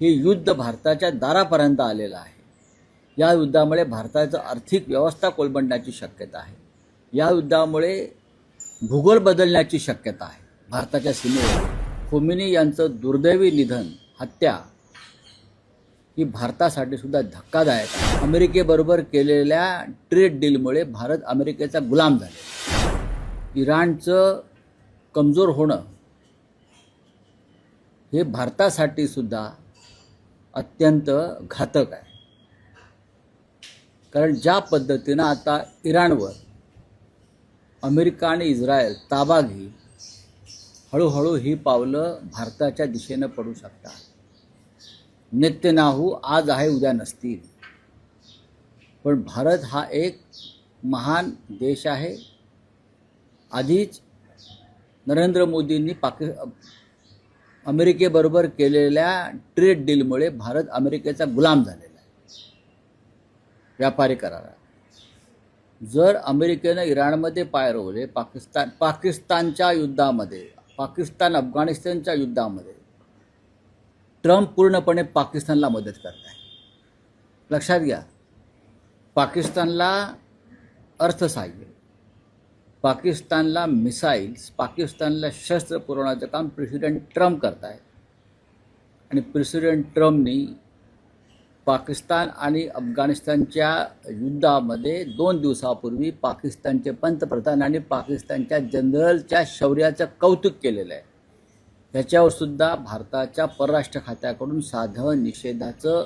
हे युद्ध भारताच्या दारापर्यंत आलेलं आहे। या युद्धामुळे भारताचं आर्थिक व्यवस्था कोलमडण्याची शक्यता आहे। या युद्धामुळे भूगोल बदलण्याची शक्यता आहे। भारताच्या सीमेवर खोमेनी यांचं दुर्दैवी निधन, हत्या ही भारतासाठी सुद्धा धक्कादायक आहे। अमेरिकेबरोबर केलेल्या ट्रेड डीलमुळे भारत अमेरिकेचा गुलाम झाला। इराणचं कमजोर होणं हे भारतासाठी सुद्धा अत्यंत घातक आहे, कारण ज्या पद्धतीनं आता इराणवर अमेरिका आणि इस्रायल ताबा घेईल, हळूहळू ही पावलं भारताच्या दिशेनं पडू शकतात। नेतन्याहू आज आहे उद्या नसतील, पण भारत हा एक महान देश आहे। आधीच नरेंद्र मोदींनी अमेरिकेबरोबर केलेल्या ट्रेड डीलमुळे भारत अमेरिकेचा गुलाम झालेला आहे व्यापारी करारात। जर अमेरिकेनं इराणमध्ये पाय रोवले, पाकिस्तानच्या युद्धामध्ये, पाकिस्तान अफगाणिस्तानच्या युद्धामध्ये ट्रम्प पूर्णपणे पाकिस्तानला मदत करत आहे। लक्षात घ्या, पाकिस्तानला अर्थसहाय्य, पाकिस्तानला मिसाईल्स, पाकिस्तानला शस्त्र पुरवण्याचं काम प्रेसिडेंट ट्रम्प करत आहेत। आणि प्रेसिडेंट ट्रम्पनी पाकिस्तान आणि अफगाणिस्तानच्या युद्धामध्ये 2 दिवसापूर्वी पाकिस्तानचे पंतप्रधान आणि पाकिस्तानच्या जनरलच्या शौर्याचं कौतुक केलेलं आहे। त्याच्यावर सुद्धा भारताच्या परराष्ट्र खात्याकडून साधं निषेधाचं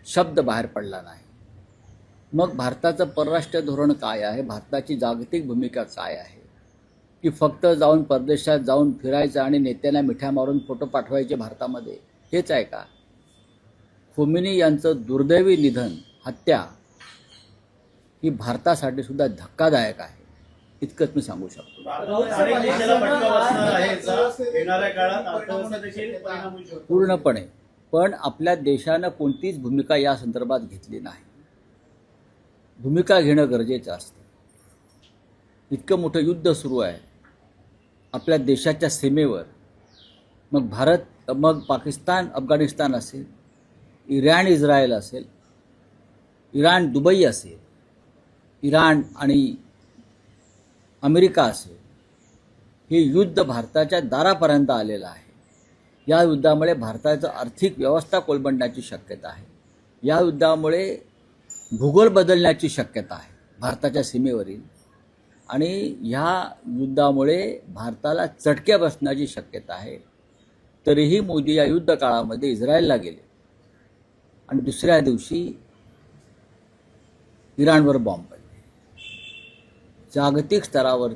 शब्द बाहेर पडला नाही। मग भारताचं परराष्ट्र धोरण काय आहे, भारताची जागतिक भूमिका काय आहे? की फक्त जाऊन परदेशात जाऊन फिरायचं आणि नेत्यांना मिठ्या मारून फोटो पाठवायचे भारतामध्ये, हेच आहे का? खोमेनी यांचं दुर्दैवी निधन, हत्या ही भारतासाठी सुद्धा धक्कादायक आहे, इतकंच मी सांगू शकतो। पूर्णपणे, पण आपल्या देशानं कोणतीच भूमिका या संदर्भात घेतली नाही। भूमिका घेणं गरजेचं असतं। इतकं मोठं युद्ध सुरू आहे आपल्या देशाच्या सीमेवर, मग भारत, मग पाकिस्तान अफगाणिस्तान असेल, इराण इस्रायल असेल, इराण दुबई असेल, इराण आणि अमेरिका असेल, हे युद्ध भारताच्या दारापर्यंत आलेलं आहे। या युद्धामुळे भारताचं आर्थिक व्यवस्था कोलमडण्याची शक्यता आहे। या युद्धामुळे भूगोल बदलण्याची शक्यता आहे भारताच्या सीमेवरील, आणि ह्या युद्धामुळे भारताला चटके बसण्याची शक्यता आहे। तरीही मोदी या युद्ध काळामध्ये इस्रायलला गेले आणि दुसऱ्या दिवशी इराणवर बॉम्ब पडले। जागतिक स्तरावर